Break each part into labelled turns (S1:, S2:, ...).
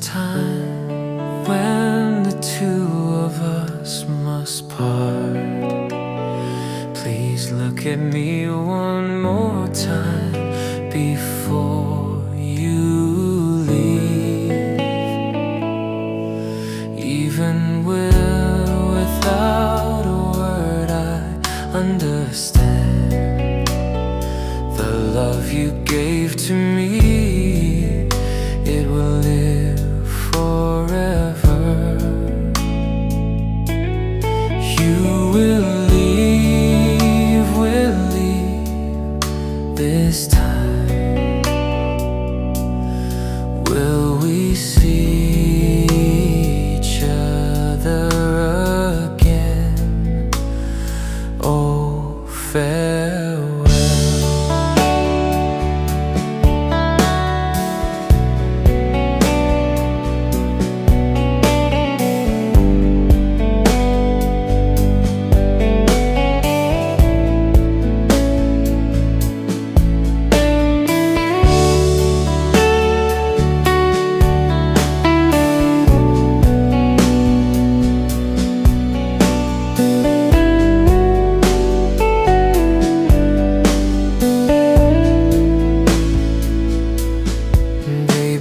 S1: time when the two of us must part. Please look at me one more time before you leave. Even without a word, I understand the love you gave to me. It will live forever. You will leave this time. Will we see each other again? Oh, farewell.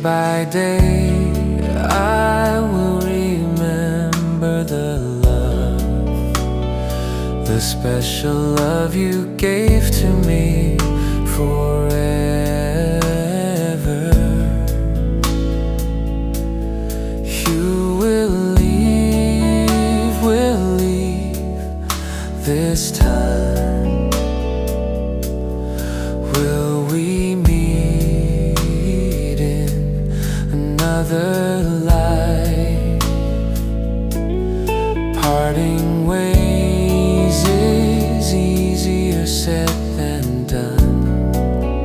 S1: By day, I will remember the love, the special love you gave to me forever. You will leave this time. Will we meet in another life? Parting ways is easier said than done.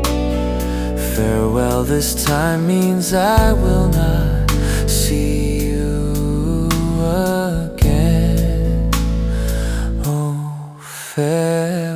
S1: Farewell this time means I will not see you again. Oh, farewell.